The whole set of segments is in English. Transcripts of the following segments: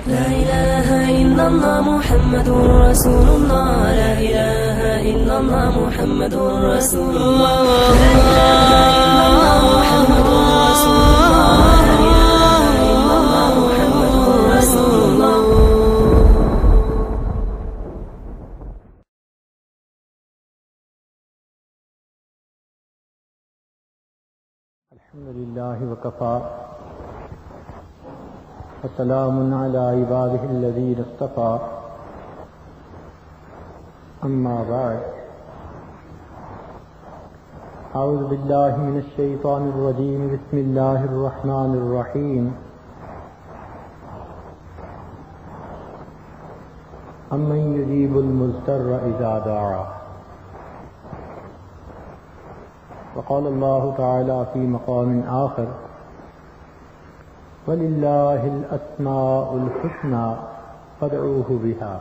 لا إله إلا الله محمد رسول الله. لا إله إلا الله محمد رسول الله. لا إله إلا الله محمد رسول الله. لا إله إلا الله محمد رسول الله. الحمد لله وكفى وسلام على عباده الذين اصطفى أما بعد أعوذ بالله من الشيطان الرجيم بسم الله الرحمن الرحيم أمن يجيب المضطر إذا دعاه. وقال الله تعالى في مقام آخر وَلِلَّهِ الْأَسْمَاءُ الْحُسْنَى فَادْعُوهُ بِهَا.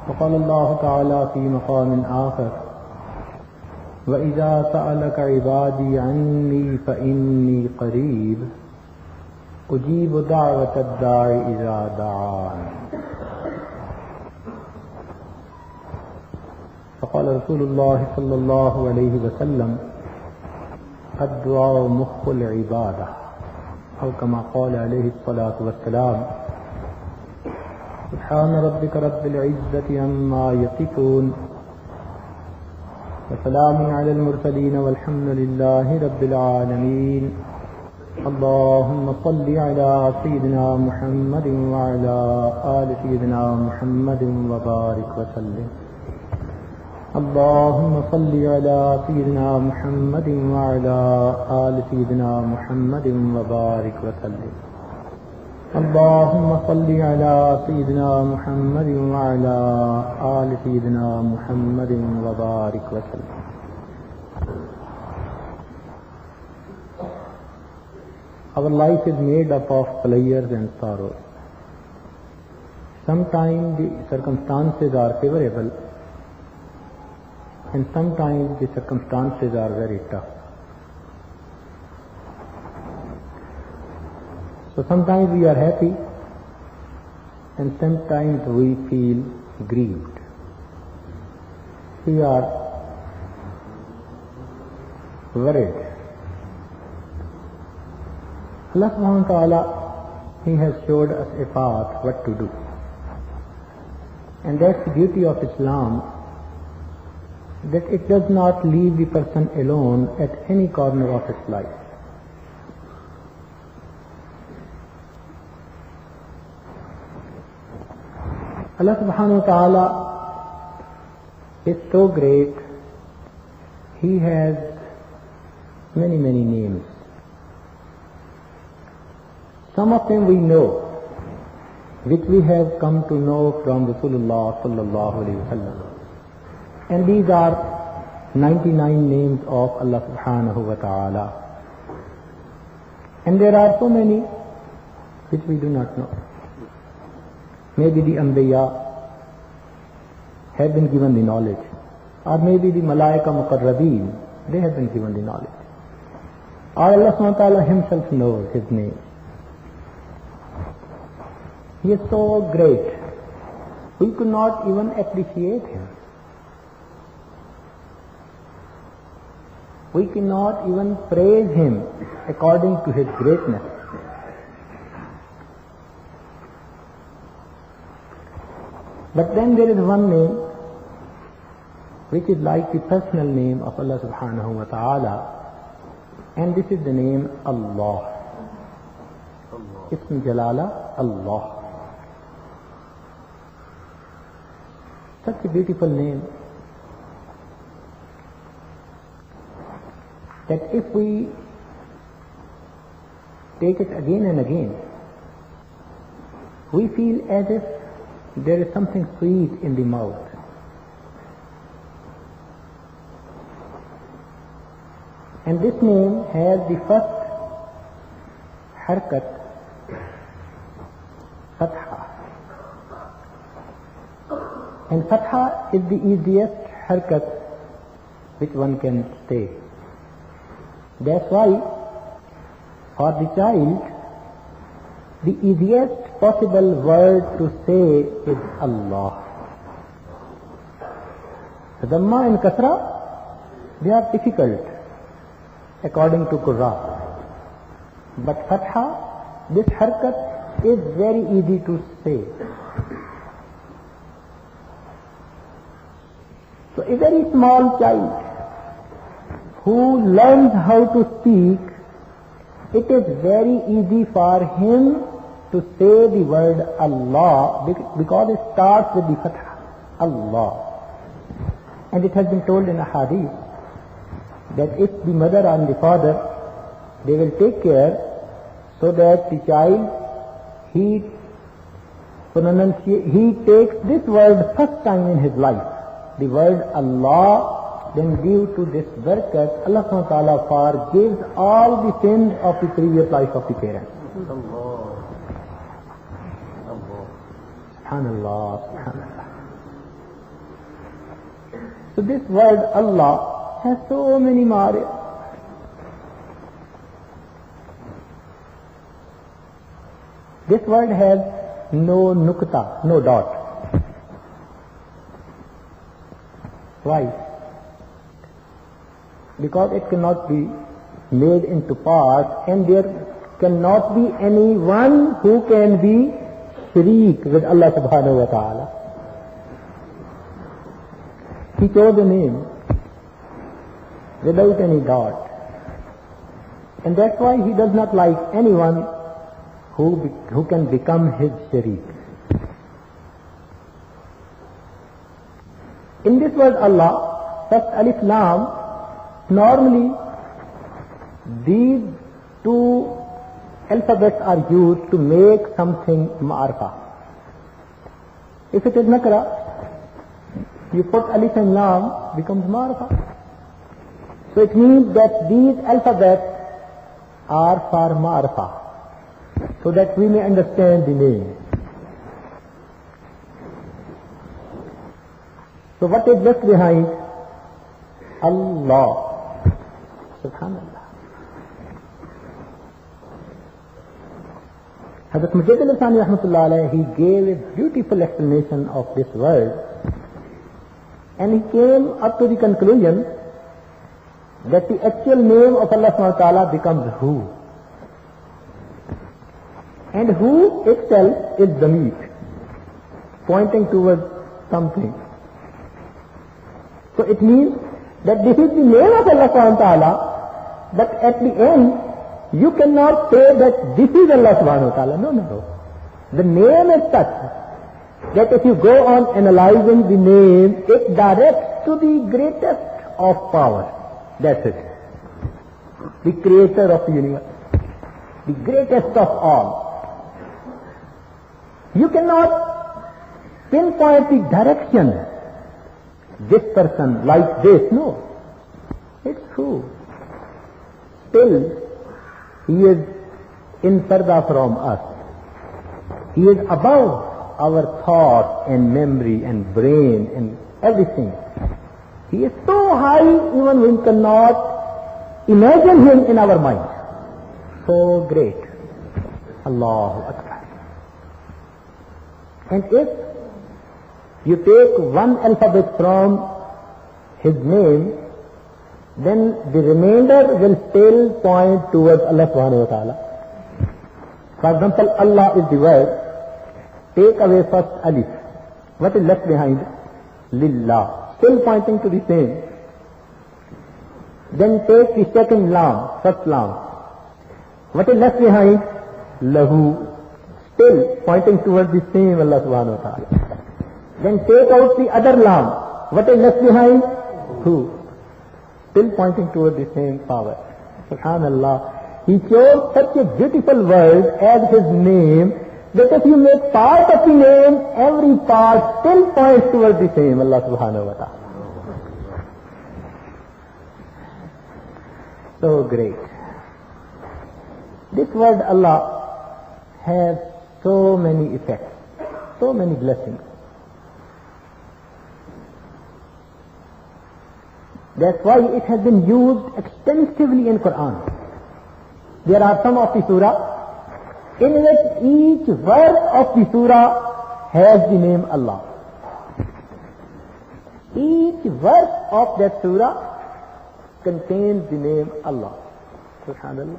وقال الله تعالى في مقام آخر وَإِذَا سَأَلَكَ عِبَادِي عَنِّي فَإِنِّي قَرِيبٌ أُجِيبُ دَعْوَةَ الدَّاعِ إِذَا دَعَانِ. فقال رسول الله صلى الله عليه وسلم الدعاء مخ العبادة أو كما قال عليه الصلاة والسلام. سبحان ربك رب العزة عما يصفون وسلام على المرسلين والحمد لله رب العالمين. اللهم صل على سيدنا محمد وعلى آل سيدنا محمد وبارك وسلم. اللهم صل على سيدنا محمد وعلى آل سيدنا محمد وبارك وسلم. اللهم صل على سيدنا محمد وعلى آل سيدنا محمد وبارك وسلم. Our life is made up of pleasures and sorrows. Sometimes the circumstances are favorable and sometimes the circumstances are very tough. So sometimes we are happy and sometimes we feel grieved. We are worried. Allah subhanahu wa ta'ala, He has showed us a path what to do. And that's the beauty of Islam, that it does not leave the person alone at any corner of his life. Allah subhanahu wa ta'ala is so great, He has many names. Some of them we know, which we have come to know from Rasulullah sallallahu alayhi wa sallam. And these are 99 names of Allah subhanahu wa ta'ala. And there are so many which we do not know. Maybe the Anbiya have been given the knowledge, or maybe the Malaika Muqarrabeen, they have been given the knowledge. Or Allah subhanahu wa ta'ala Himself knows His name. He is so great, we could not even appreciate Him. We cannot even praise Him according to His greatness. But then there is one name which is like the personal name of Allah subhanahu wa ta'ala, and this is the name Allah. Ism Jalala, Allah. Such a beautiful name that if we take it again and again, we feel as if there is something sweet in the mouth. And this name has the first harkat, Fatha. And Fatha is the easiest harkat which one can say. That's why for the child the easiest possible word to say is Allah. Dhamma and kasra, they are difficult according to Qurra. But fatha, this harkat is very easy to say. So a very small child who learns how to speak, it is very easy for him to say the word Allah because it starts with the fatha, Allah. And it has been told in a hadith that if the mother and the father, they will take care so that the child, he takes this word first time in his life, the word Allah, then due to this barakat, Allah subhanahu wa ta'ala forgives all the sins of the previous life of the parents. Subhanallah, subhanallah. So this word Allah has so many mariyas. This word has no nukta, no dot. Why? Because it cannot be made into parts, and there cannot be anyone who can be shareek with Allah subhanahu wa ta'ala. He chose a name without any dot. And that's why he does not like anyone who can become his shareek. In this word Allah, first alif lam, normally these two alphabets are used to make something ma'arfa. If it is nakra, you put alif and lam, becomes ma'arfa. So it means that these alphabets are for ma'arfa, so that we may understand the name. So what is left behind? Allah. Subhanallah. Hazrat Mujaddid al-Thani rahmatullah alayhi, he gave a beautiful explanation of this word, and he came up to the conclusion that the actual name of Allah subhanahu wa ta'ala becomes Hu. And Hu itself is Damir, pointing towards something. So it means that this is the name of Allah subhanahu wa ta'ala, but at the end, you cannot say that this is Allah subhanahu wa ta'ala. No, no, no. The name is such that if you go on analyzing the name, it directs to the greatest of power. That's it. The creator of the universe. The greatest of all. You cannot pinpoint the direction. This person like this. No. It's true. Still, he is in farda from us. He is above our thought and memory and brain and everything. He is so high, even we cannot imagine him in our mind. So great. Allahu Akbar. And if you take one alphabet from his name, then the remainder will still point towards Allah subhanahu wa ta'ala. For example, Allah is the word. Take away first alif. What is left behind? Lillah. Still pointing to the same. Then take the second lam, first lam. What is left behind? Lahu. Still pointing towards the same Allah subhanahu wa ta'ala. Then take out the other lam. What is left behind? Hu. Still pointing towards the same power. Subhanallah. He chose such a beautiful word as his name, that if you make part of the name, every part still points towards the same Allah subhanahu wa ta'ala. So great. This word Allah has so many effects, so many blessings. That's why it has been used extensively in Quran. There are some of the surah in which each verse of the surah has the name Allah. Each verse of that surah contains the name Allah. Subhanallah.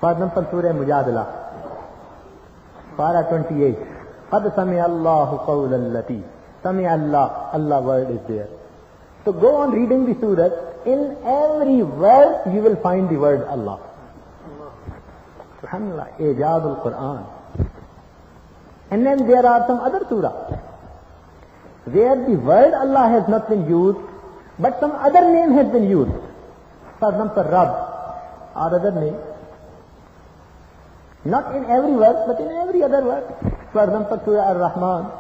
For example, Surah Mujadala, Para 28. Qad sami Allahu qawlan lati. Sami Allah, Allah word is there. So go on reading the surah. In every verse you will find the word Allah. Subhanallah, Ijazul Quran. And then there are some other surahs where the word Allah has not been used, but some other name has been used. For example, Rabb or other name. Not in every verse, but in every other verse. For example, Surah Ar-Rahman.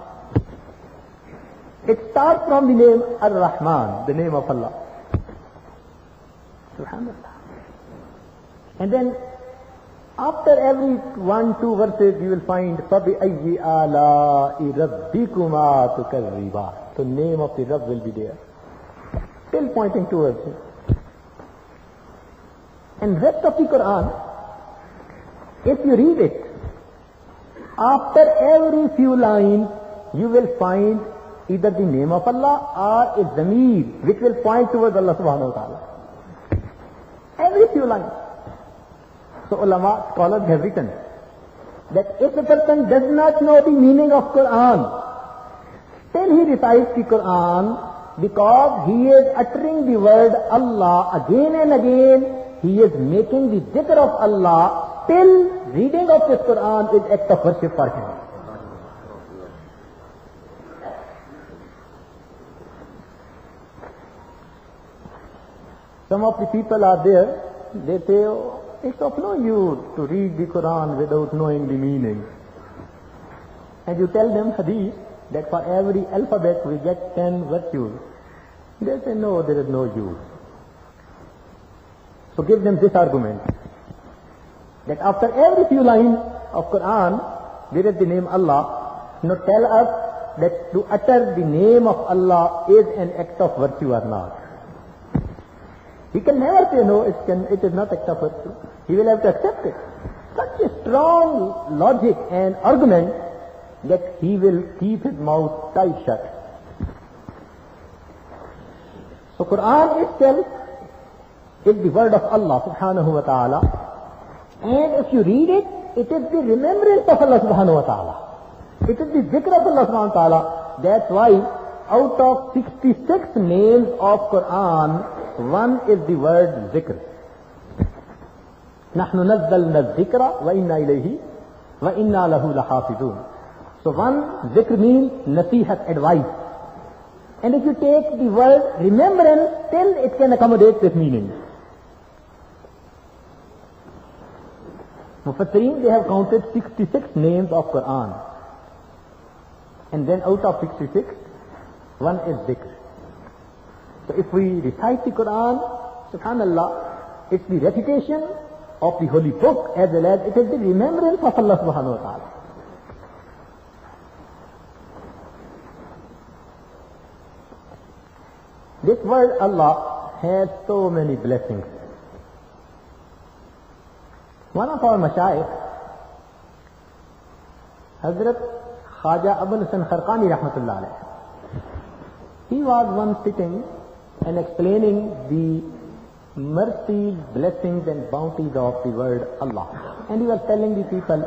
It starts from the name Ar-Rahman, the name of Allah. Subhanallah. And then after every 1-2 verses you will find فَبِأَيِّ آلَاءِ رَبِّكُمَا تُكَذِّبَانِ. The name of the Rabb will be there. Still pointing towards it. And rest of the Quran, if you read it, after every few lines you will find either the name of Allah or a zamir which will point towards Allah subhanahu wa ta'ala. Every few lines. So ulama, scholars have written that if a person does not know the meaning of Quran, still he recites the Quran because he is uttering the word Allah again and again. He is making the dhikr of Allah. Still reading of this Quran is act of worship for him. Some of the people are there, they say, oh, it's of no use to read the Quran without knowing the meaning. And you tell them hadith that for every alphabet we get 10 virtues. They say, no, there is no use. So give them this argument, that after every few lines of Quran there is the name Allah. Now tell us that to utter the name of Allah is an act of virtue or not. He can never say no, it is not act of virtue. He will have to accept it. Such a strong logic and argument that he will keep his mouth tight shut. So Quran itself is the word of Allah subhanahu wa ta'ala. And if you read it, it is the remembrance of Allah subhanahu wa ta'ala. It is the dhikr of Allah subhanahu wa ta'ala. That's why out of 66 names of Quran, one is the word zikr. نَحْنُ نَزَّلْنَا الذِّكْرَ وَإِنَّا إِلَيْهِ وَإِنَّا لَهُ لَحَافِظُونَ. So one zikr means nasihat, advice. And if you take the word remembrance, still it can accommodate this meaning. Mufassirin, they have counted 66 names of Quran. And then out of 66, one is dhikr. So if we recite the Quran, subhanallah, it's the recitation of the holy book as well as it is the remembrance of Allah subhanahu wa ta'ala. This word Allah has so many blessings. One of our mashayikh, Hazrat Khaja Abul Hasan Kharqani rahmatullah alayh, he was once sitting and explaining the mercies, blessings and bounties of the word Allah. And he was telling the people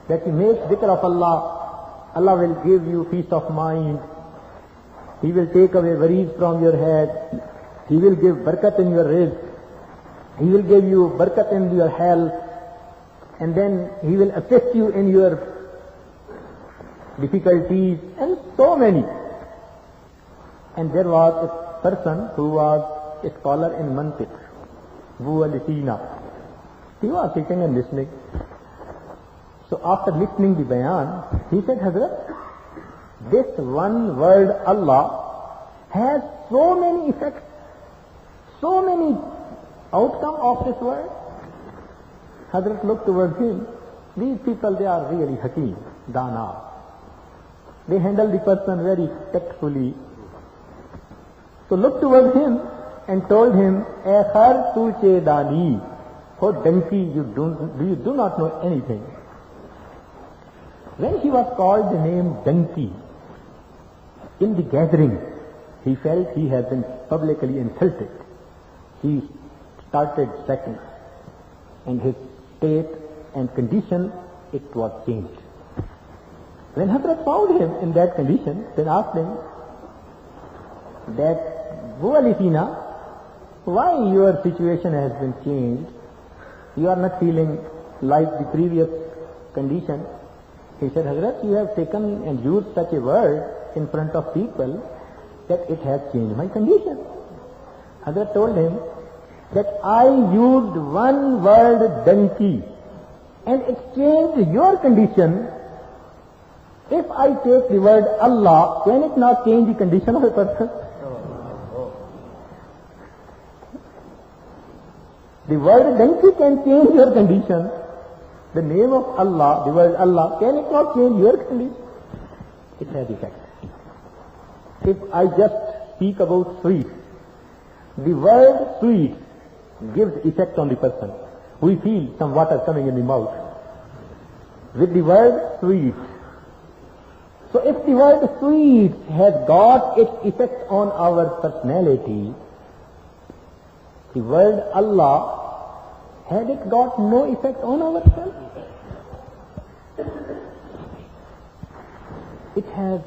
that you make dhikr of Allah, Allah will give you peace of mind, He will take away worries from your head, He will give barakat in your rizq, He will give you barakat in your health, and then He will assist you in your difficulties, and so many. And there was a person who was a scholar in Mantiq, Abu al-Sina. He was sitting and listening. So after listening the bayan, he said, Hazrat, this one word Allah has so many effects, so many outcome of this word. Hazrat looked towards him. These people, they are really hakim, dana. They handle the person very tactfully. So looked towards him and told him, "E khar tu che dani, for donkey you do not know anything. When he was called the name donkey in the gathering, he felt he had been publicly insulted. He started second, and his state and condition, it was changed. When Hazrat found him in that condition, then asked him that, "Go Alisina, why your situation has been changed? You are not feeling like the previous condition." He said, "Hazrat, you have taken and used such a word in front of people that it has changed my condition." Hazrat told him that I used one word donkey and it changed your condition. If I take the word Allah, can it not change the condition of a person? The word donkey can change your condition. The name of Allah, the word Allah, can it not change your condition? It has effect. If I just speak about sweet, the word sweet gives effect on the person. We feel some water coming in the mouth with the word sweet. So if the word sweet has got its effect on our personality, the word Allah, had it got no effect on ourselves? It has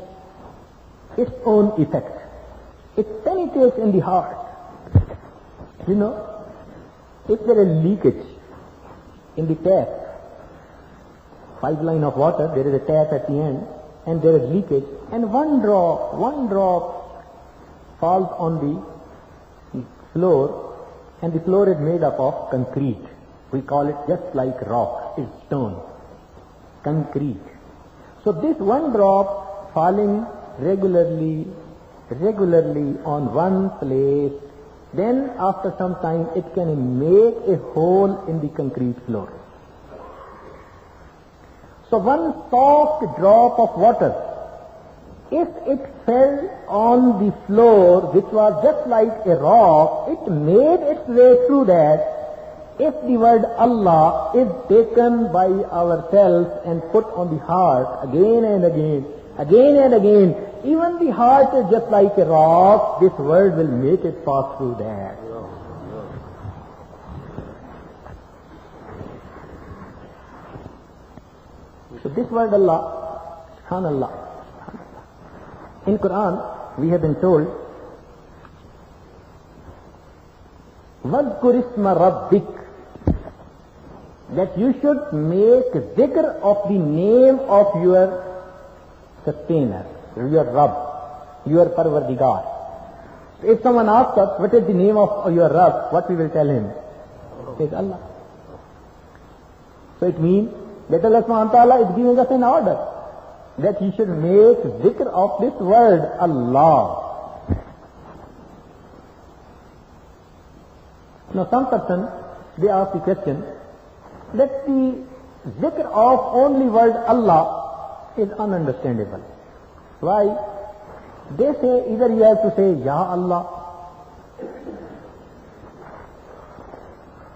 its own effect. It penetrates in the heart. You know, if there is leakage in the tap, pipeline of water, there is a tap at the end, and there is leakage, and one drop falls on the floor, and the floor is made up of concrete. We call it just like rock, it's stone, concrete. So this one drop falling regularly on one place, then after some time it can make a hole in the concrete floor. So one soft drop of water, if it fell on the floor, which was just like a rock, it made its way through that. If the word Allah is taken by ourselves and put on the heart again and again, even the heart is just like a rock, this word will make it pass through that. So this word Allah, Subhanallah. In Quran, we have been told, وَذْكُرِ اسْمَ رَبِّكَ, that you should make zikr of the name of your sustainer, your Rabb, your Parvardigar. So if someone asks us, what is the name of your Rabb, what we will tell him? It is Allah. So it means that Allah subhanahu wa ta'ala is giving us an order that you should make zikr of this word, Allah. Now some person, they ask the question that the zikr of only word Allah is ununderstandable. Why? They say either you have to say Ya Allah,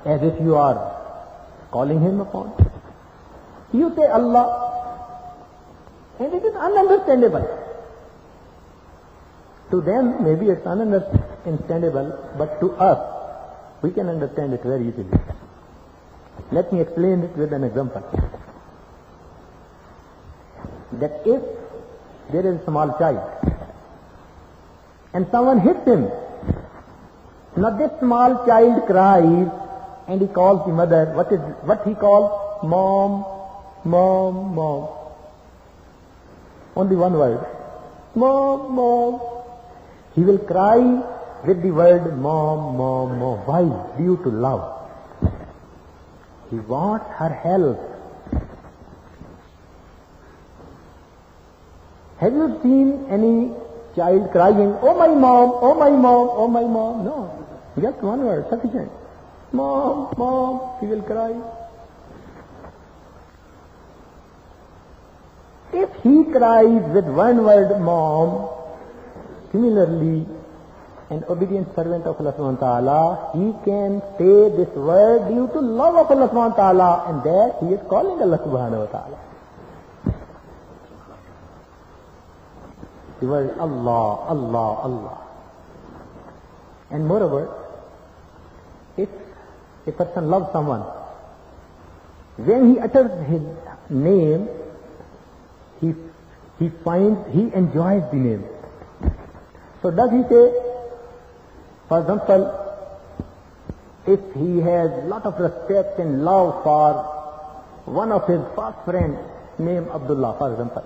as if you are calling him upon. You say Allah, and it is ununderstandable. To them, maybe it's ununderstandable, but to us, we can understand it very easily. Let me explain it with an example. That if there is a small child, and someone hits him, now this small child cries, and he calls the mother, what he calls? Mom, mom, mom. Only one word. Mom, mom. He will cry with the word mom, mom, mom. Why? Due to love. He wants her help. Have you seen any child crying, oh my mom, oh my mom, oh my mom? No. Just one word, sufficient. Mom, mom, he will cry. If he cries with one word, mom, similarly, an obedient servant of Allah subhanahu wa ta'ala, he can say this word due to love of Allah subhanahu wa ta'ala, and that he is calling Allah subhanahu wa ta'ala. The word Allah, Allah, Allah. And moreover, if a person loves someone, when he utters his name, he enjoys the name. So does he say, for example, if he has lot of respect and love for one of his first friends named Abdullah, for example,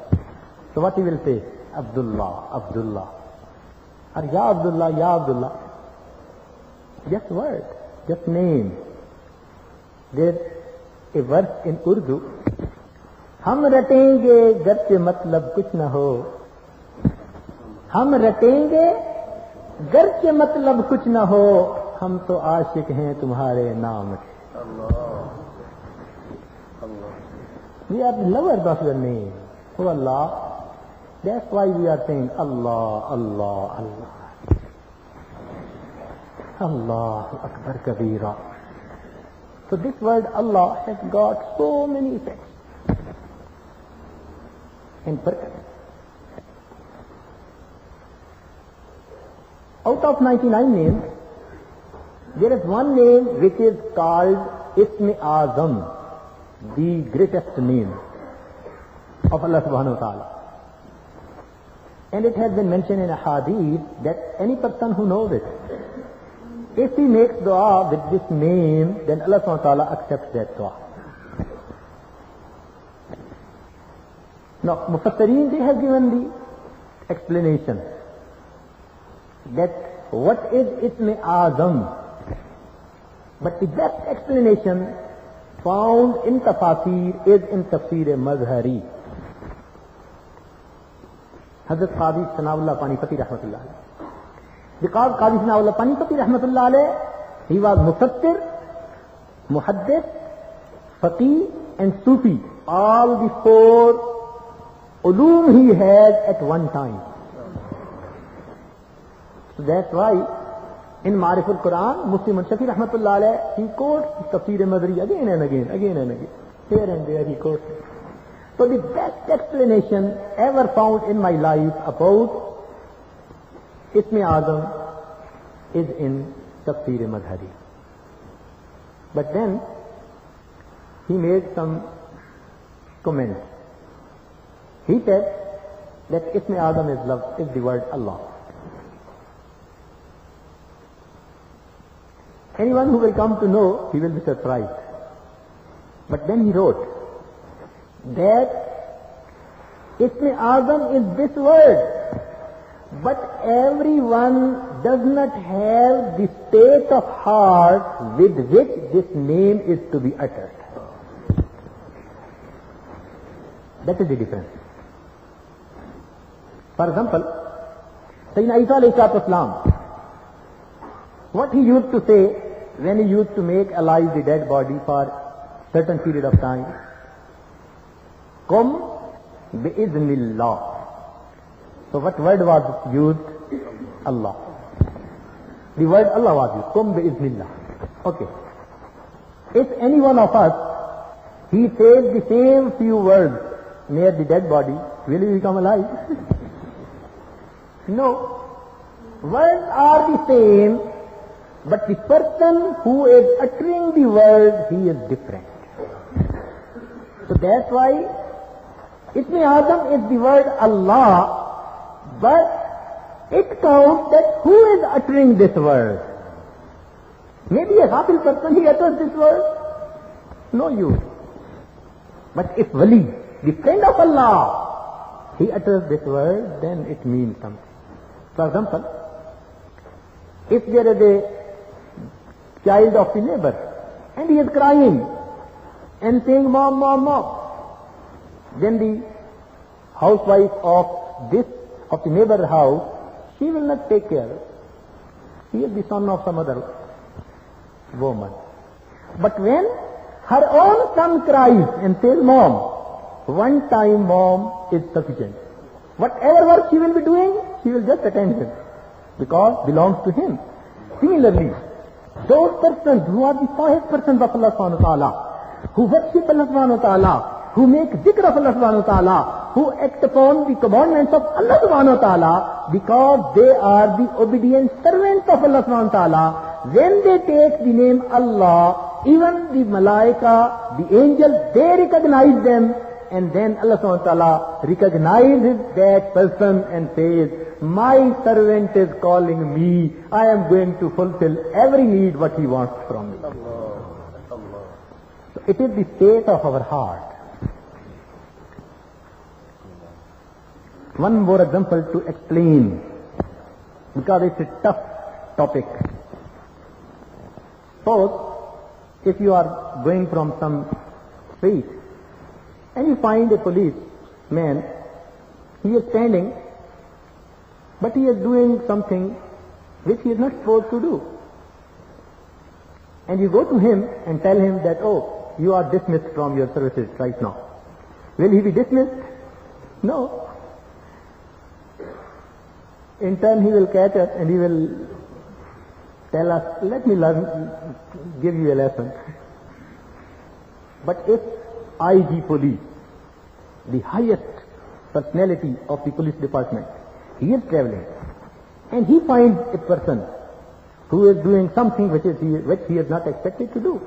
so what he will say? Abdullah, Abdullah. Or Ya Abdullah, Ya Abdullah. Just word, just name. There's a verse in Urdu, हम रटेंगे गरचे मतलब कुछ न हो, हम रटेंगे गरचे मतलब कुछ न हो, हम तो आशिक हैं तुम्हारे नाम के. We are lovers of your name, O Allah. That's why we are saying Allah, Allah, Allah. Allahu Akbar Kabira. So this word Allah has got so many effects and purpose. Out of 99 names, there is one name which is called Ism Azam, the greatest name of Allah subhanahu wa ta'ala. And it has been mentioned in a hadith that any person who knows it, if he makes dua with this name, then Allah subhanahu wa ta'ala accepts that dua. Now, Mufassireen, they have given the explanation that what is Ism Azam. But the best explanation found in Tafasir is in Tafsir Mazhari. Hazrat Qadi Sanawullah Panipati Rahmatullah alayh. Because Qadi Sanawullah Panipati Rahmatullah alayh, he was Mufassir, Muhaddith, Faqih and Sufi. All the four ulum he had at one time. So that's why in Ma'riful Quran, Muslim Shafi Rahmatullah alayh, he quotes Tafsir Mazhari again and again. Here and there he quotes it. So the best explanation ever found in my life about Ism Azam is in Tafsir Mazhari. But then he made some comments. He said that Ism Azam is love, is the word Allah. Anyone who will come to know, he will be surprised. But then he wrote that Ism Azam is this word, but everyone does not have the state of heart with which this name is to be uttered. That is the difference. For example, Sayyidina Isa alayhi salatu wasalam, what he used to say when he used to make alive the dead body for certain period of time, Qum bi'iznillah. So what word was used? Allah. The word Allah was used. Qum bi'iznillah. Okay. If any one of us, he says the same few words near the dead body, will he become alive? No. Words are the same, but the person who is uttering the word, he is different. So that's why Ism Azam is the word Allah, but it counts that who is uttering this word. Maybe a ghafil person, he utters this word, no use. But if Wali, the friend of Allah, he utters this word, then it means something. For example, if there is a child of the neighbor and he is crying and saying, Mom, Mom, Mom, then the housewife of the neighbor house, she will not take care. He is the son of some other woman. But when her own son cries and says, Mom, one time Mom is sufficient. Whatever work she will be doing, she will just attend him. because belongs to him. Similarly, those persons who are the pious persons of Allah subhanahu wa ta'ala, who worship Allah subhanahu wa ta'ala, who make dhikr of Allah subhanahu wa ta'ala, who act upon the commandments of Allah subhanahu wa ta'ala, because they are the obedient servants of Allah subhanahu wa ta'ala, when they take the name Allah, even the malaika, the angels, they recognize them, and then Allah subhanahu wa ta'ala recognizes that person and says, my servant is calling me, I am going to fulfill every need what he wants from me. So it is the state of our heart. One more example to explain, because it's a tough topic. Suppose if you are going from some street and you find a policeman, he is standing, but he is doing something which he is not supposed to do. And you go to him and tell him that, oh, you are dismissed from your services right now. Will he be dismissed? No. In turn, he will catch us and he will tell us, let me give you a lesson. But if IG police, the highest personality of the police department, he is traveling and he finds a person who is doing something which he is not expected to do,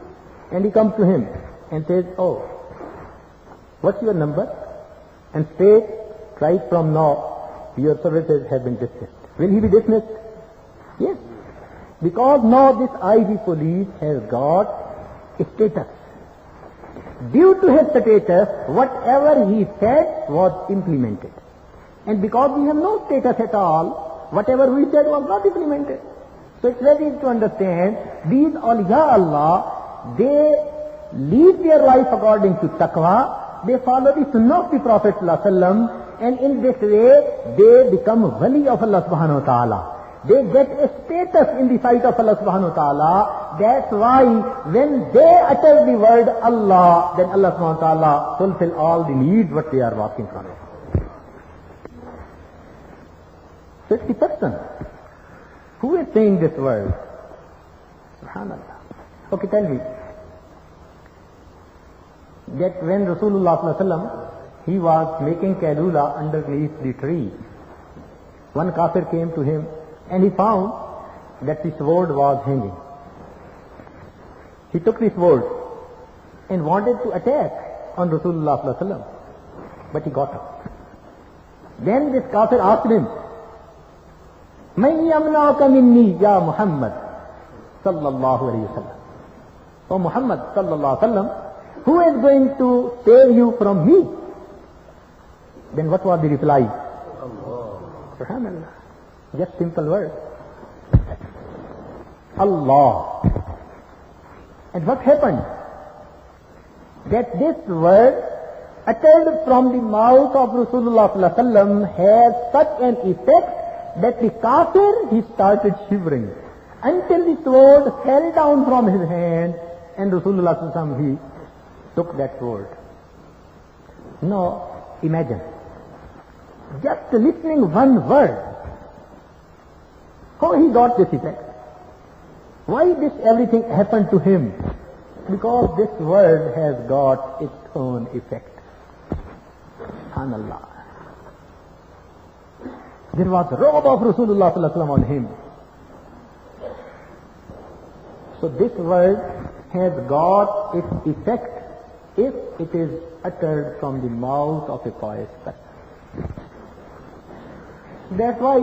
and he comes to him and says, oh, what's your number? And states, right from now, your services have been dismissed. Will he be dismissed? Yes. Because now this IG police has got a status. Due to his status, whatever he said was implemented. And because we have no status at all, whatever we said was not implemented. So it's very easy to understand, these awliya Allah, they lead their life according to taqwa, they follow the sunnah of the Prophet ﷺ, and in this way, they become wali of Allah subhanahu wa ta'ala. They get a status in the sight of Allah subhanahu wa ta'ala. That's why when they utter the word Allah, then Allah subhanahu wa ta'ala fulfill all the needs what they are asking from it. So it's the person who is saying this word. Subhanallah. Okay, tell me that when Rasulullah sallallahu alaihi wasallam, he was making Kailula underneath the tree, one kafir came to him and he found that the sword was hanging. He took the sword and wanted to attack on Rasulullah sallallahu alaihi wasallam, but he got up. Then this kafir asked him, Man yamna'uka minni ya Muhammad sallallahu alayhi wa sallam. O Muhammad sallallahu alayhi wa sallam, who is going to save you from me? Then what was the reply? Allah. Subhanallah. Just simple word. Allah. And what happened? That this word uttered from the mouth of Rasulullah sallallahu alaihi wasallam has such an effect that the kafir, he started shivering until the sword fell down from his hand, and Rasulullah sallallahu alaihi wasallam, he took that sword. Now, imagine. Just listening one word, how he got this effect? Why this everything happened to him? Because this word has got its own effect. SubhanAllah. There was a robe of Rasulullah sallallahu alaihi wasallam on him. So this word has got its effect if it is uttered from the mouth of a pious person. That's why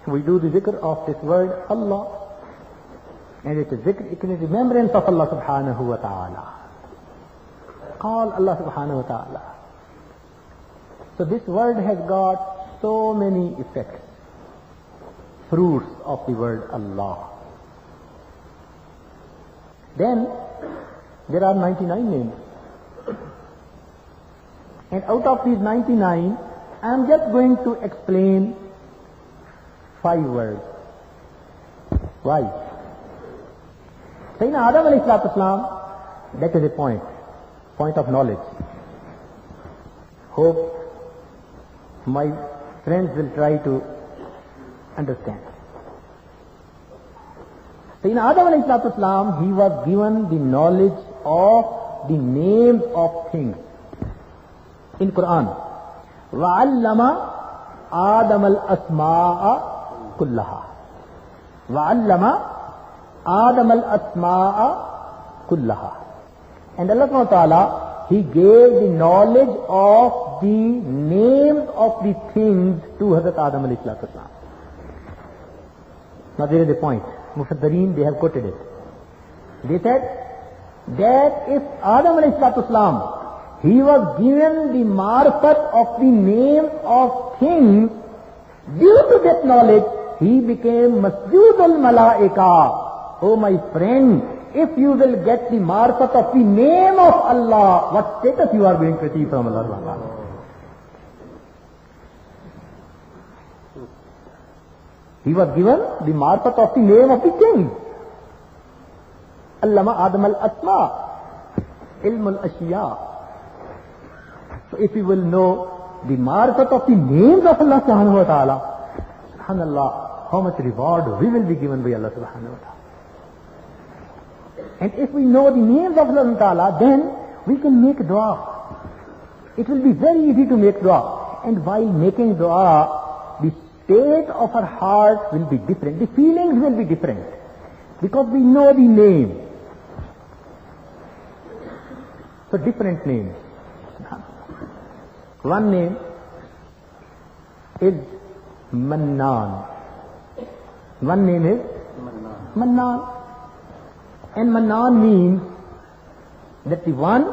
we do the zikr of this word Allah. And it is zikr, it is remembrance of Allah subhanahu wa ta'ala. Call Allah subhanahu wa ta'ala. So this word has got so many effects, fruits of the word Allah. Then there are 99 names. And out of these 99, I am just going to explain 5 words. Why? Sayyidina Adam alayhi salatu wasalam, that is a point of knowledge. Hope my friends will try to understand. So in Adam alayhi salatu wasalam, he was given the knowledge of the names of things. In Quran, وَعَلَّمَ آدَمَ الْأَسْمَاءَ كُلَّهَا. وَعَلَّمَ آدَمَ الْأَسْمَاءَ كُلَّهَا. And Allah subhanahu wa ta'ala, He gave the knowledge of the names of the things to Hazrat Adam alayhi salatu wasalam. Now there is a point. Mufaddalin, they have quoted it. They said that if Adam alayhi salatu wasalam, he was given the marifat of the names of things, due to that knowledge, he became Masjudul Malaika. Oh my friend, if you will get the marifat of the name of Allah, what status you are going to achieve from Allah? He was given the marifat of the name of the king. Allama Adam al-Asma, Ilm al-Ashiya. So if we will know the marifat of the names of Allah subhanahu wa ta'ala, subhanallah, how much reward we will be given by Allah subhanahu wa ta'ala. And if we know the names of Allah subhanahu wa ta'ala, then we can make dua. It will be very easy to make dua. And while making dua, the state of our heart will be different. The feelings will be different. Because we know the name. So different names. One name is Mannan. One name is Mannan. And Mannan means that the one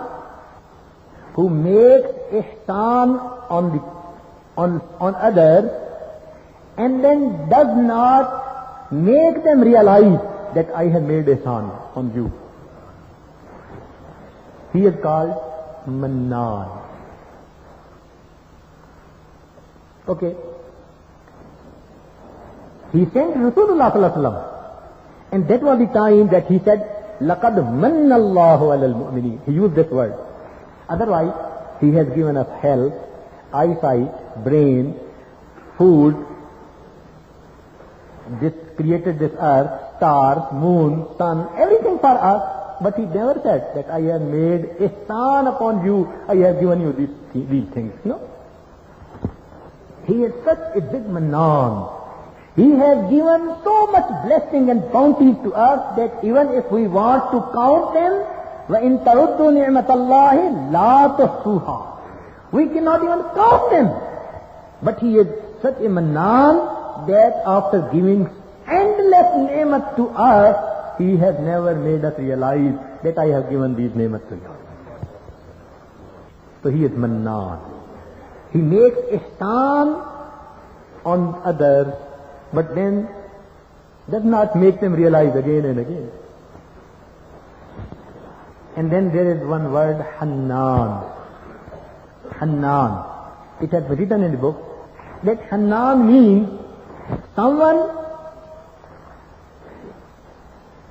who makes ihsan on others and then does not make them realize that I have made ihsan on you. He is called Mannan. Okay. He sent Rasulullah sallallahu alaihi wasallam, and that was the time that he said, "Laqad manna Allahu alal mu'minin." He used this word. Otherwise, he has given us health, eyesight, brain, food, created this earth, stars, moon, sun, everything for us. But he never said that I have made ihsan upon you, I have given you these things. No. He is such a big Mannan. He has given so much blessing and bounties to us that even if we want to count them, وَإِن تَعُدُّوا نِعْمَةَ اللَّهِ لَا تُحْصُوهَا, we cannot even count them. But he is such a Mannan that after giving endless ni'mat to us, he has never made us realize that I have given these ni'mat to you. So he is Mannan. He makes ihsan on others, but then does not make them realize again and again. And then there is one word, Hannan. Hannan. It has been written in the book that Hannan means someone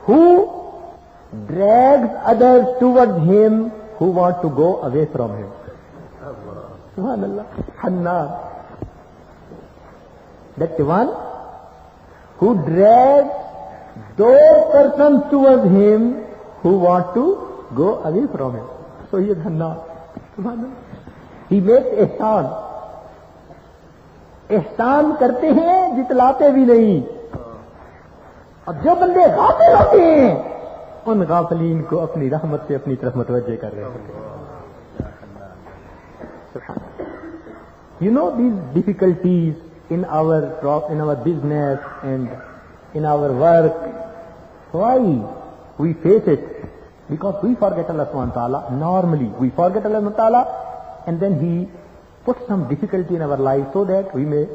who drags others towards him who want to go away from him. Subhanallah. Hannan. That's the one who drags those persons towards him who want to go away from him. So he is Hannan. Subhanallah. He makes ihsan. ihsan करते हैं जितलाते भी नहीं. और जो बंदे गाफिल होते हैं उन गाफिलीन को अपनी रहमत से अपनी तरफ मुतवज्जे कर रहे होते हैं. You know these difficulties in our business and in our work. Why we face it? Because we forget Allah subhanahu wa ta'ala. Normally we forget Allah subhanahu wa ta'ala, and then He puts some difficulty in our life so that we may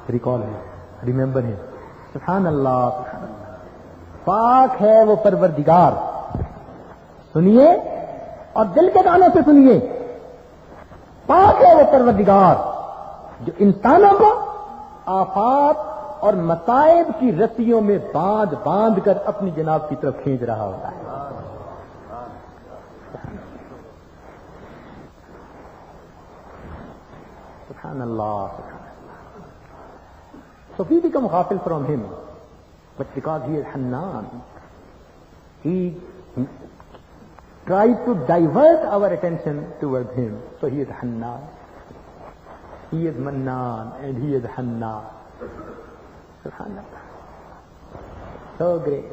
recall Him, remember Him. Subhanallah. पाक है वो परवरदिगार. सुनिए और दिल के दानों से सुनिए. पाक है वो परवरदिगार जो इंसानों को आफात और मसाइब की रस्सियों में बांध बांध कर अपनी जनाब की तरफ खींच रहा होता है. Subhanallah. So we become ghafil from Him. But because he is Hannan, he tries to divert our attention towards him. So he is Hannan. He is Mannan and he is Hannan. Subhanallah. So great.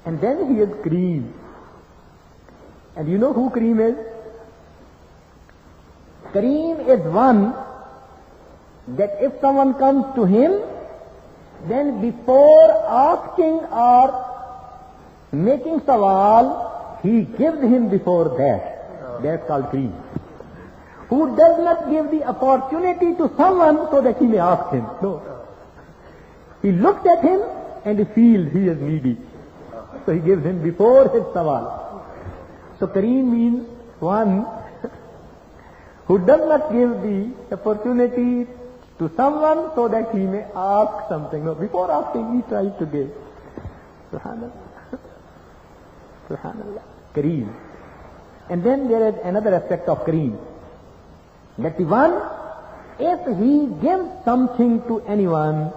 And then he is Kareem. And you know who Kareem is? Kareem is one that if someone comes to him, then before asking or making sawal, he gives him before that. That's called Kareem. Who does not give the opportunity to someone so that he may ask him. No. He looks at him and he feels he is needy. So he gives him before his sawal. So Kareem means one who does not give the opportunity to someone so that he may ask something. No, before asking, he tries to give. Subhanallah. Subhanallah. Kareem. And then there is another aspect of Kareem. That the one, if he gives something to anyone,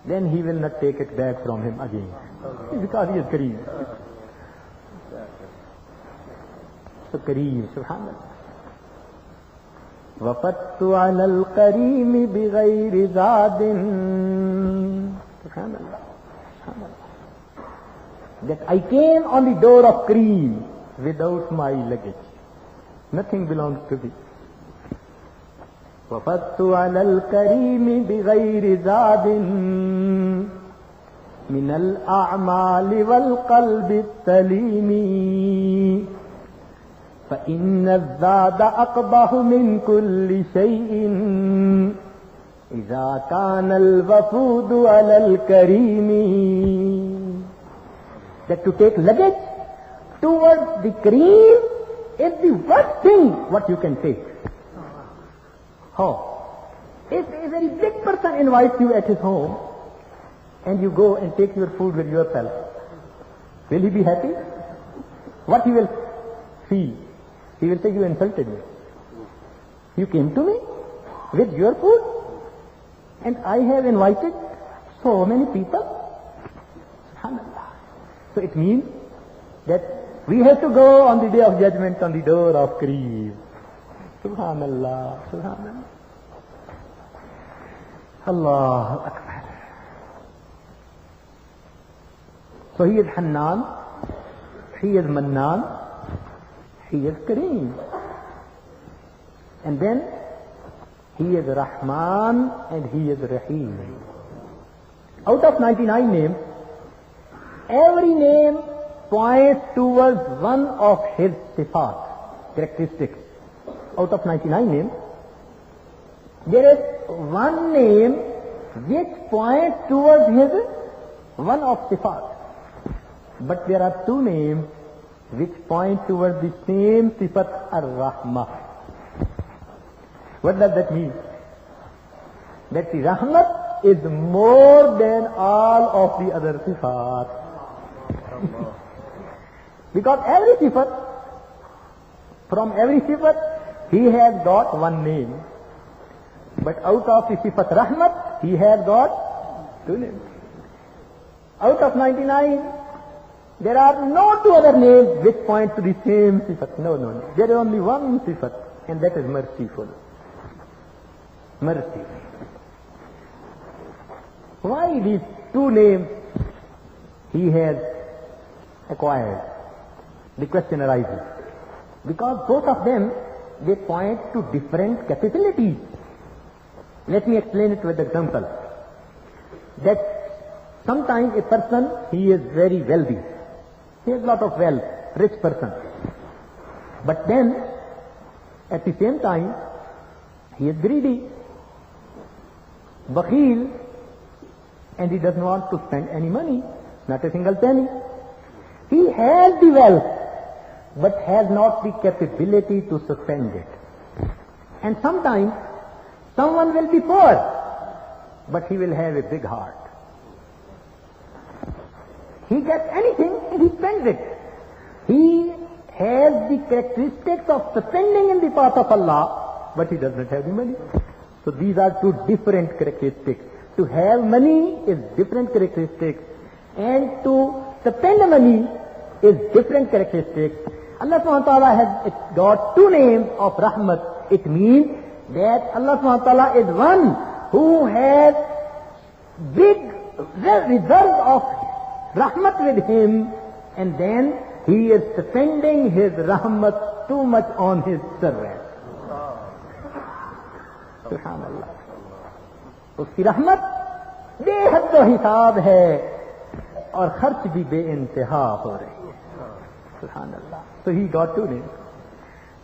then he will not take it back from him again. Because he is Kareem. So Kareem, subhanallah. وَفَتُّ عَلَى الْقَرِيمِ بِغَيْرِ زَادٍ. Subhanallah. Subhanallah. That I came on the door of Kareem without my luggage. Nothing belongs to me. وَفَتُّ عَلَى الْكَرِيمِ بِغَيْرِ زَادٍ مِنَ الْأَعْمَالِ وَالْقَلْبِ السَّلِيمِ فَإِنَّ الزَّادَ أَقْبَحُ مِنْ كُلِّ شَيْءٍ إِذَا كَانَ الْوَفُودُ عَلَى الْكَرِيمِ. That to take luggage towards the Kareem is the worst thing what you can take. How? If a very big person invites you at his home and you go and take your food with yourself, will he be happy? What he will feel? He will say, you insulted me. You came to me with your food and I have invited so many people. Subhanallah. So it means that we have to go on the day of judgment on the door of Kareem. Subhanallah, Subhanallah. Allahu Akbar. So he is Hannan, he is Mannan, he is Kareem. And then he is Rahman and he is Rahim. Out of 99 names, every name points towards one of his sifat, characteristics. Out of 99 names, there is one name which points towards his one of sifat. But there are two names which point towards the same sifat, ar-Rahmah. What does that mean? That the Rahmat is more than all of the other sifat. Because every sifat, from every sifat, he has got one name. But out of the sifat Rahmat, he has got two names. Out of 99, there are no two other names which point to the same sifat. No. There is only one sifat, and that is merciful. Mercy. Why these two names he has acquired? The question arises. Because both of them, they point to different capabilities. Let me explain it with an example. That sometimes a person, he is very wealthy. He has a lot of wealth, rich person. But then, at the same time, he is greedy, bakhil, and he doesn't want to spend any money, not a single penny. He has the wealth, but has not the capability to spend it. And sometimes, someone will be poor, but he will have a big heart. He gets anything and he spends it. He has the characteristics of spending in the path of Allah, but he does not have the money. So these are two different characteristics. To have money is different characteristics, and to spend money is different characteristics. Allah subhanahu wa ta'ala has got two names of rahmat. It means that Allah subhanahu wa ta'ala is one who has big reserve of rahmat with him, and then he is spending his rahmat too much on his servant. Subhanallah. उसकी रहमत बेहद तो हिसाब है और खर्च भी बेइंतहा हो रही है. Subhanallah. So he got two names.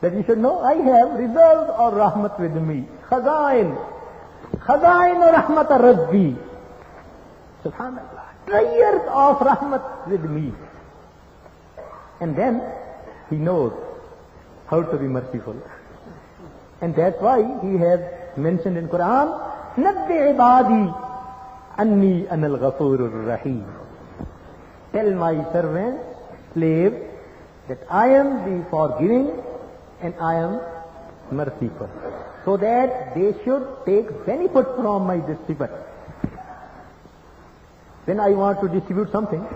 That you should know, I have reserves of rahmat with me. Khazain or rahmat ar-Rabbi. Subhanallah. Treasures of rahmat with me. And then he knows how to be merciful. And that's why he has mentioned in Quran, Nabbi ibadi anni anal ghafurur rahim. Tell my servants, slaves, that I am the forgiving and I am merciful, so that they should take benefit from my distribution. When I want to distribute something,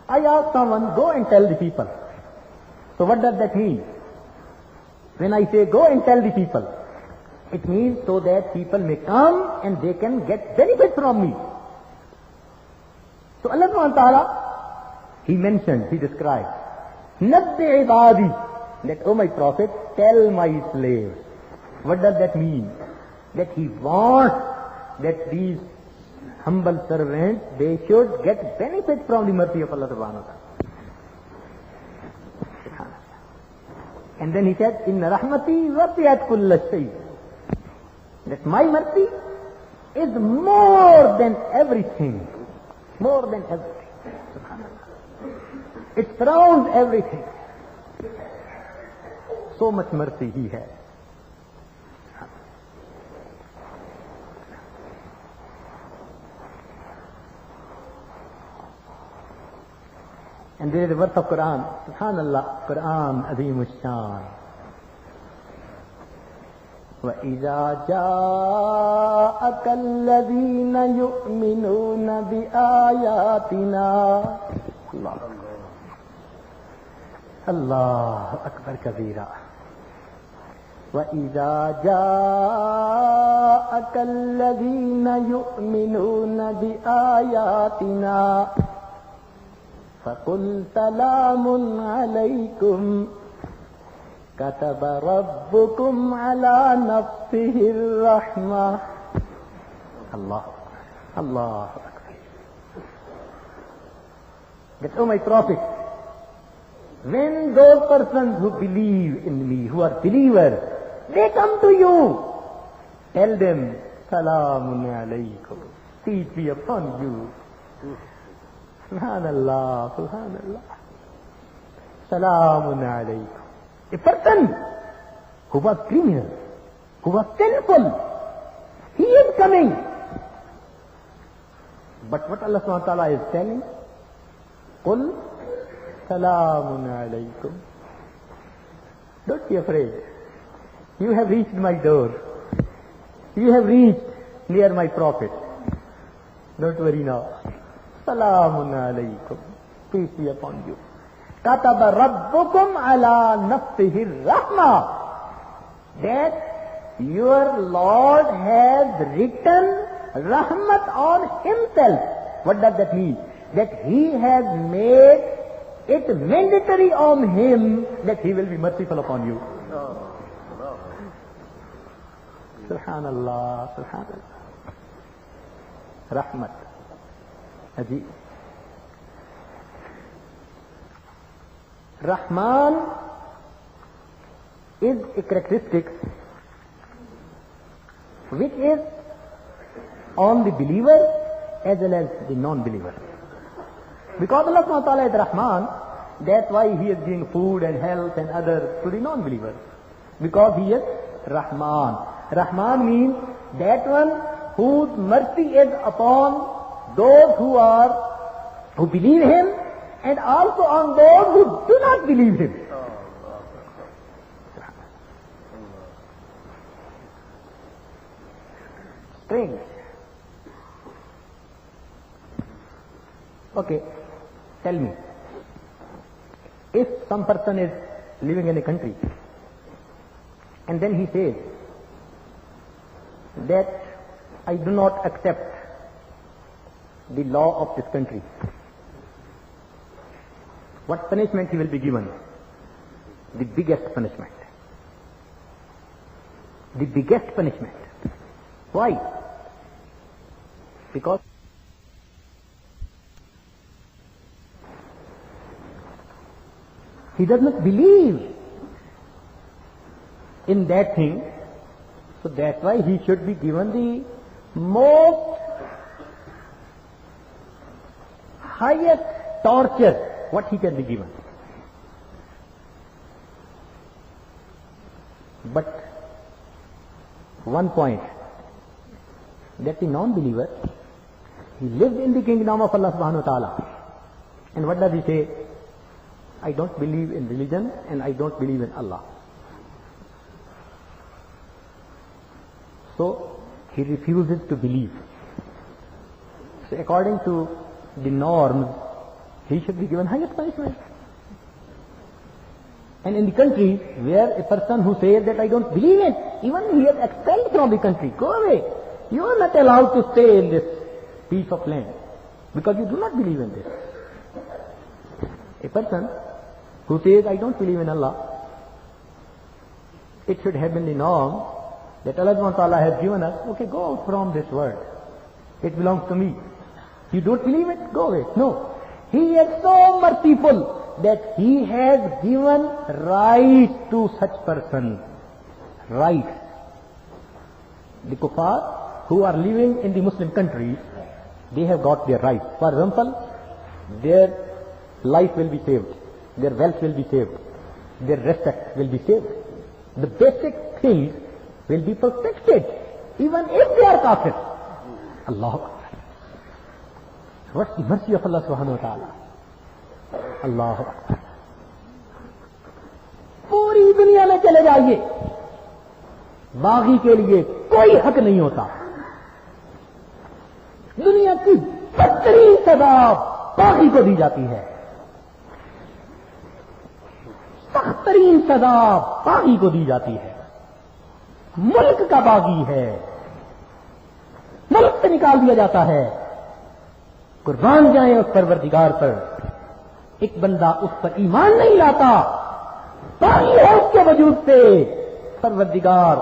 I ask someone, go and tell the people. So what does that mean? When I say go and tell the people, it means so that people may come and they can get benefit from me. So Allah subhanahu wa ta'ala, he mentioned, he described, Nabbi ibadi, that, oh my Prophet, tell my slaves. What does that mean? That he wants that these humble servants, they should get benefit from the mercy of Allah subhanahu wa ta'ala. And then he said, Inna rahmati wasiyat kulla shay. That my mercy is more than everything. More than everything. It surrounds everything. So much mercy he has. And there is a verse of Quran, Subhanallah, Quran Azim Shan. وَإِذَا جَاءَكَ الَّذِينَ يُؤْمِنُونَ بِآيَاتِنَا Allah Akbar Kabira. وَإِذَا جَاءَكَ الَّذِينَ يُؤْمِنُونَ بِآيَاتِنَا فَقُلْ سَلَامٌ عَلَيْكُمْ كَتَبَ رَبُّكُمْ عَلَى نَفْسِهِ الرَّحْمَةِ. Allah Akbar. That, oh my Prophet, when those persons who believe in me, who are believers, they come to you, tell them, Salamun alaykum, peace be upon you. Subhanallah, Subhanallah. Salamun alaykum. A person who was criminal, who was sinful, he is coming. But what Allah subhanahu wa ta'ala is telling, Qul Salamun alaykum. Don't be afraid. You have reached my door. You have reached near my Prophet. Don't worry now. Salamun alaykum. Peace be upon you. Kataba Rabbukum ala nafsihi rahmah. That your Lord has written rahmat on himself. What does that mean? That he has made it mandatory on him that he will be merciful upon you. Subhanallah, Subhanallah. Rahmat. Ajib. Rahman is a characteristic which is on the believer as well as the non-believer. Because Allah subhanahu wa ta'ala is Rahman, that's why he is giving food and health and others to the non-believers. Because he is Rahman. Rahman means that one whose mercy is upon those who believe him, and also on those who do not believe him. Strange. Okay, tell me, if some person is living in a country and then he says that I do not accept the law of this country, what punishment he will be given? The biggest punishment. The biggest punishment. Why? Because he does not believe in that thing, so that's why he should be given the most highest torture what he can be given. But one point, that the non-believer, he lived in the kingdom of Allah subhanahu wa ta'ala. And what does he say? I don't believe in religion and I don't believe in Allah. So he refuses to believe. So according to the norms, he should be given highest punishment. And in the country where a person who says that I don't believe it, even he is expelled from the country, go away. You are not allowed to stay in this piece of land because you do not believe in this. A person who says I don't believe in Allah, it should have been the norm that Allah subhanahu wa ta'ala has given us, okay, go out from this world. It belongs to me. You don't believe it? Go away. No. He is so merciful that he has given right to such person. Right. The kuffar who are living in the Muslim countries, they have got their rights. For example, their life will be saved. Their wealth will be saved. Their respect will be saved. The basic things will be protected, even if they are kafir. Allah Akbar. What's the mercy of Allah subhanahu wa ta'ala? Allah Akbar. पूरी दुनिया में चले जाइए, बागी के लिए कोई हक नहीं होता. दुनिया की बदतरीन सजा बागी को दी जाती है. सख्तरीन सजा बागी को दी जाती है. मुल्क का बागी है, मुल्क से निकाल दिया जाता है. कुर्बान जाए उस परवरदिगार पर. एक बंदा उस पर ईमान नहीं लाता, बागी है उसके वजूद से, परवरदिगार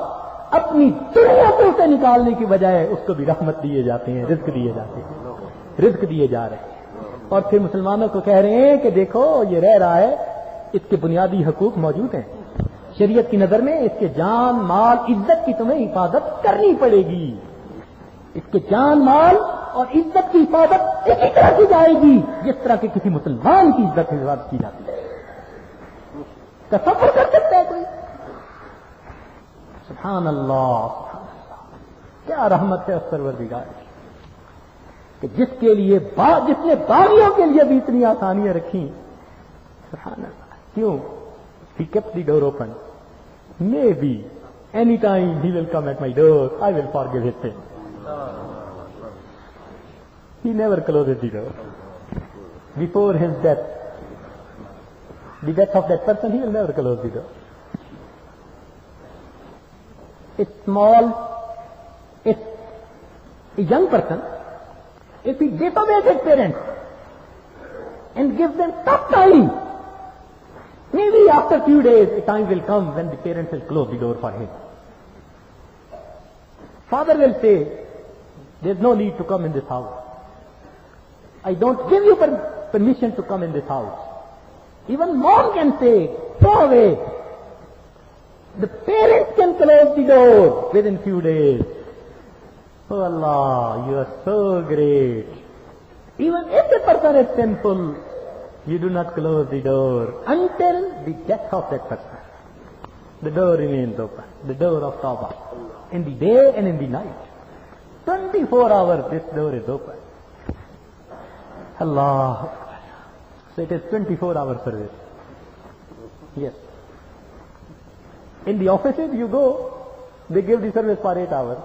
अपनी दुनिया से उसे निकालने की बजाय उसको भी रहमत दिए जाते हैं, रिज्क दिए जाते हैं, रिज्क दिए जा रहे हैं. और फिर मुसलमानों को कह रहे हैं कि देखो ये रह रहा है, इसके बुनियादी हकूक मौजूद हैं. शरीयत की नजर में इसके जान माल इज्जत की तुम्हें हिफाजत करनी पड़ेगी. इसके जान माल और इज्जत की हिफाजत इसी तरह की जाएगी जिस तरह के किसी मुसलमान की इज्जत की हिफाजत की जाती है. तसव्वुर कर सकता है कोई? सुभान अल्लाह, क्या रहमत है उस परवरदिगार कि जिसके लिए जिसने बागियों के लिए भी इतनी आसानियां रखी. सुभान अल्लाह. क्यों? He kept the door open. Maybe any time he will come at my door, I will forgive his sin. He never closes the door. Before his death, the death of that person, he will never close the door. A young person, if he disobeys his parents and gives them tough time, maybe after a few days, a time will come when the parents will close the door for him. Father will say, there's no need to come in this house. I don't give you permission to come in this house. Even mom can say, go away. The parents can close the door within few days. Oh Allah, you are so great. Even if a person is sinful, you do not close the door until the death of that person. The door remains open. The door of Tawbah. In the day and in the night. 24 hours this door is open. Allah. So it is 24-hour service. Yes. In the offices you go, they give the service for 8 hours.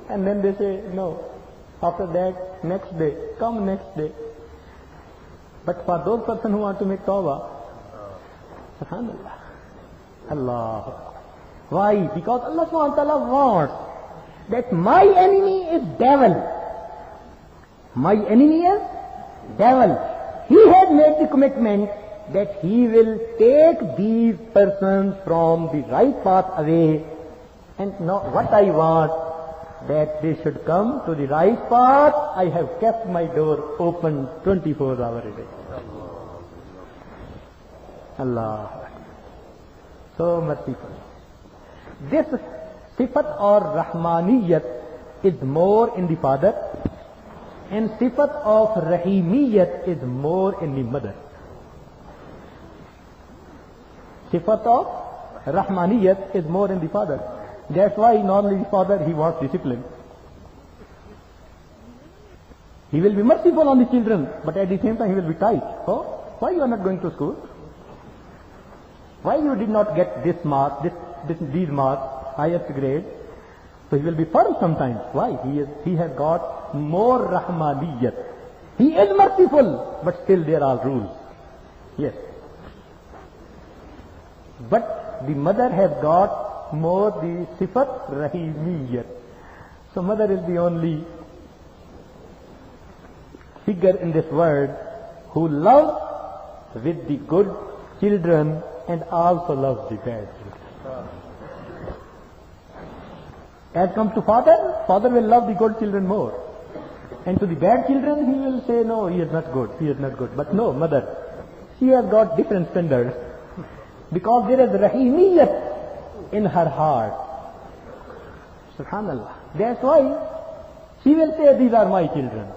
And then they say, no. After that, next day. Come next day. But for those persons who want to make tawbah, subhanallah, Allah. Why? Because Allah subhanahu wa ta'ala wants that my enemy is devil. My enemy is devil. He has made the commitment that he will take these persons from the right path away. And now what I want, that they should come to the right path. I have kept my door open 24 hours a day. Allah. So merciful. This sifat or rahmaniyat is more in the father, and sifat of rahimiyat is more in the mother. Sifat of rahmaniyat is more in the father. That's why normally the father, he wants discipline. He will be merciful on the children, but at the same time he will be tight. So, why you are not going to school? Why you did not get this mark, these marks, highest grade? So he will be firm sometimes. Why? He has got more rahmaniyat. He is merciful, but still there are rules. Yes. But the mother has got more the sifat rahimiyat. So mother is the only figure in this world who loves with the good children and also loves the bad children. As comes to father, father will love the good children more. And to the bad children, he will say, no, he is not good, he is not good. But no, mother, she has got different standards. Because there is rahimiyat in her heart. Subhanallah. That's why she will say, these are my children.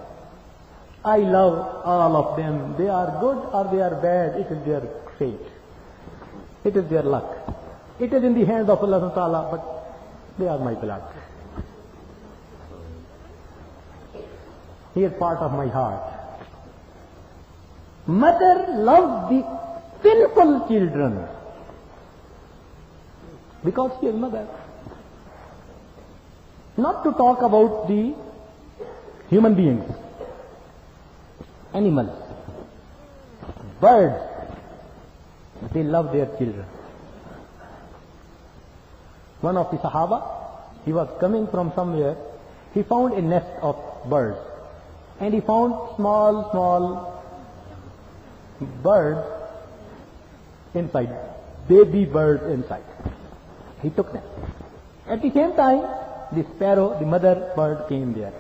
I love all of them. They are good or they are bad. It is their fate. It is their luck. It is in the hands of Allah subhanahu wa ta'ala, but they are my blood. He is part of my heart. Mother loves the sinful children because she is mother. Not to talk about the human beings, animals, birds, they love their children. One of the Sahaba, he was coming from somewhere, he found a nest of birds, and he found small birds inside, baby birds inside. He took them. At the same time, the sparrow, the mother bird, came there,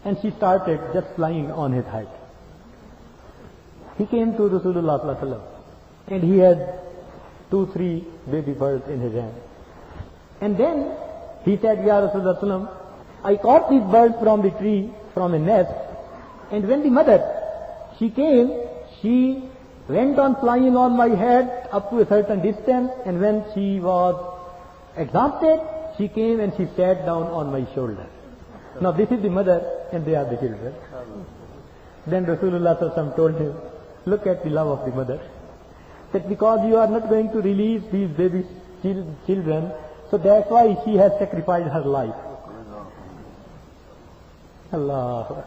and she started just flying on his head. He came to Rasulullah sallallahu alaihi wasallam, and he had 2-3 baby birds in his hand. And then he said, Ya Rasulullah sallallahu alaihi wasallam, I caught these birds from the tree, from a nest, and when the mother, she came, she went on flying on my head up to a certain distance, and when she was exhausted, she came and she sat down on my shoulder. Now this is the mother and they are the children. Then Rasulullah sallallahu alaihi wasallam told him, look at the love of the mother. That because you are not going to release these baby children, so that's why she has sacrificed her life. Allah.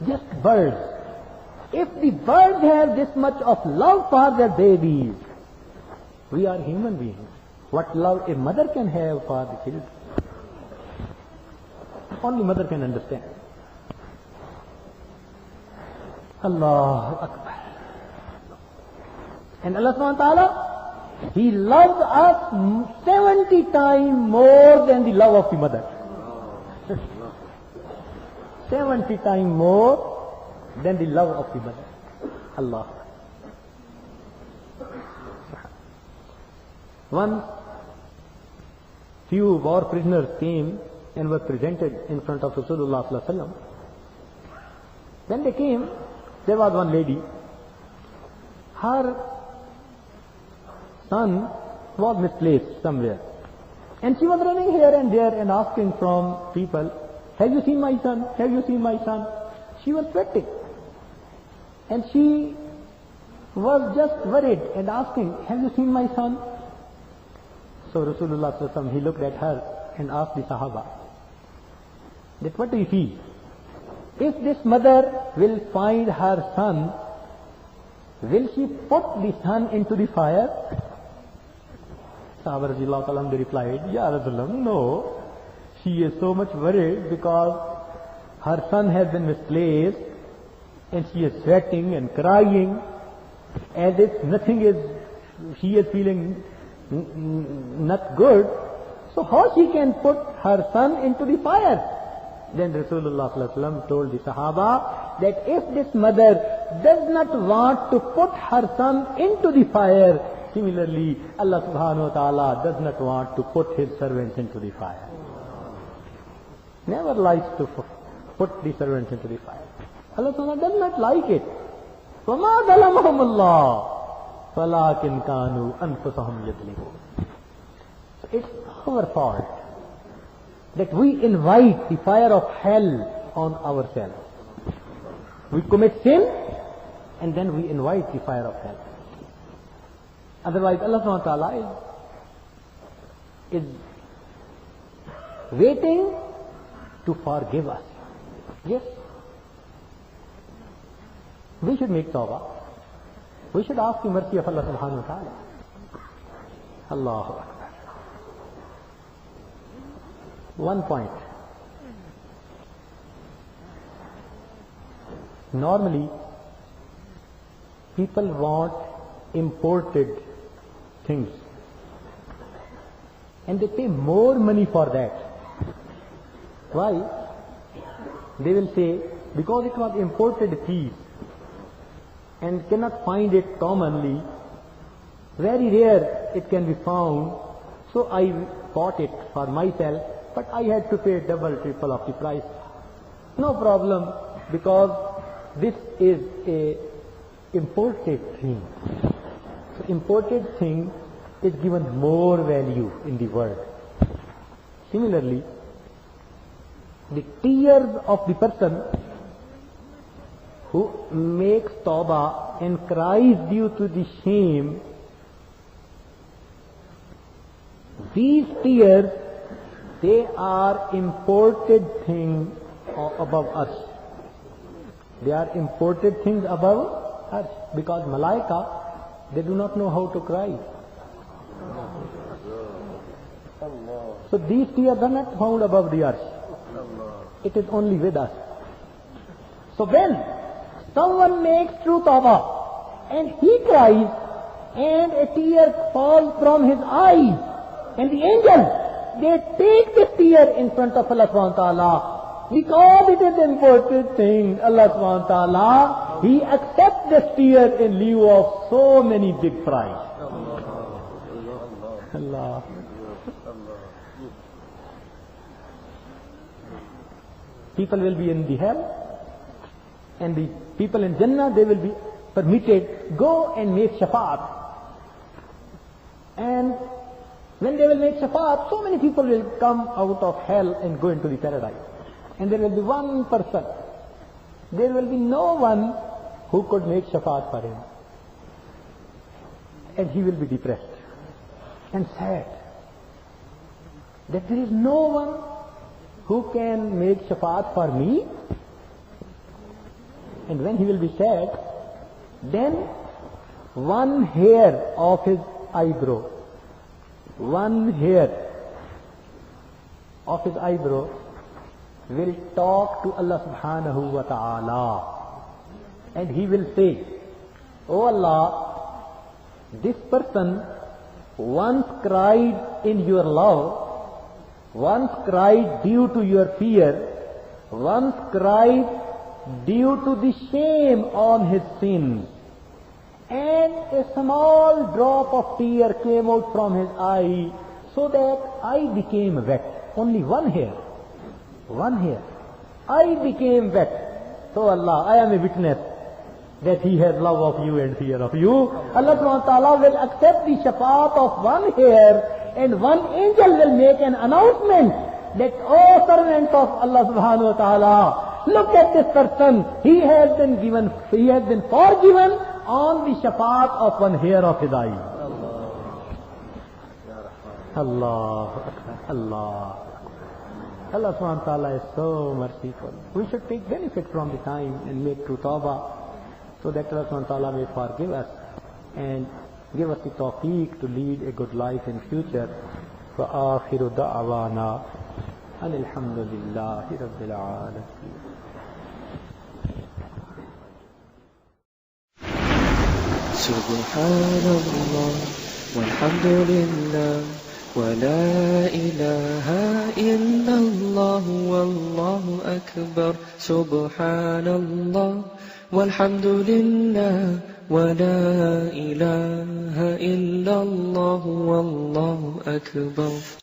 Just birds. If the birds have this much of love for their babies, we are human beings. What love a mother can have for the children, only mother can understand. Allahu Akbar. And Allah subhanahu wa ta'ala, He loves us 70 times more than the love of the mother. 70 times more than the love of the mother. Allah. Once, few war prisoners came and were presented in front of Rasulullah sallallahu alaihi wasallam. When they came, there was one lady. Her son was misplaced somewhere. And she was running here and there and asking from people, have you seen my son? Have you seen my son? She was sweating. And she was just worried and asking, have you seen my son? So Rasulullah sallallahu alaihi wasallam, he looked at her and asked the Sahaba, that what do you feel? If this mother will find her son will she put the son into the fire? Sahaba radiyallahu ta'ala anhu replied, Ya Rasulullah, no. She is so much worried because her son has been misplaced and she is sweating and crying as if nothing is, she is feeling not good. So how she can put her son into the fire? Then Rasulullah sallallahu alaihi wasallam told the Sahaba that if this mother does not want to put her son into the fire, similarly Allah subhanahu wa ta'ala does not want to put his servants into the fire. Never likes to put the servants into the fire. Allah subhanahu wa ta'ala does not like it. وَمَا ظَلَمَهُمُ اللَّهُ وَلَكِنْ كَانُوا أَنفُسَهُمْ يَظْلِمُونَ. So it's our fault that we invite the fire of hell on ourselves. We commit sin and then we invite the fire of hell. Otherwise Allah subhanahu wa ta'ala is waiting to forgive us. Yes. We should make tawbah. We should ask the mercy of Allah subhanahu wa ta'ala. Allahu Akbar. One point. Normally, people want imported things and they pay more money for that. Why? They will say, because it was imported cheese and cannot find it commonly, very rare it can be found, so I bought it for myself, but I had to pay double, triple of the price. No problem, because this is a imported thing. So imported thing is given more value in the world. Similarly, the tears of the person who makes tawbah and cries due to the shame, these tears, they are imported things above us. They are imported things above us, because malaika, they do not know how to cry. So these tears are not found above the earth. It is only with us. So when someone makes true tawbah and he cries and a tear falls from his eyes, and the angels, they take this tear in front of Allah subhanahu wa ta'ala, because it is an important thing, Allah subhanahu wa ta'ala, He accepts this tear in lieu of so many big prize. Allah. People will be in the hell, and the people in Jannah, they will be permitted, go and make shafaat. And when they will make shafaat, so many people will come out of hell and go into the paradise. And there will be one person. There will be no one who could make shafaat for him. And he will be depressed and sad that there is no one who can make shafaat for me. And when he will be sad, then one hair of his eyebrow, one hair of his eyebrow will talk to Allah subhanahu wa ta'ala, and he will say, "Oh Allah, this person once cried in your love, once cried due to your fear, once cried due to the shame on his sins, and a small drop of tear came out from his eye, so that I became wet." Only one hair. One hair. I became wet. So Allah, I am a witness that he has love of you and fear of you. Allah subhanahu wa ta'ala will accept the shafaat of one hair, and one angel will make an announcement that, "O servant of Allah subhanahu wa ta'ala, look at this person. He has been forgiven on the shafaat of one hair of his eye." Allah Akbar. Allah. Allah subhanahu wa ta'ala is so merciful. We should take benefit from the time and make true tawbah. so that Allah subhanahu wa ta'ala may forgive us and give us the tawfiq to lead a good life in future. وآخر دعوانا أن الحمد لله رب العالمين. سبحان الله والحمد لله ولا إله إلا الله والله أكبر. سبحان الله والحمد لله ولا إله إلا الله والله أكبر.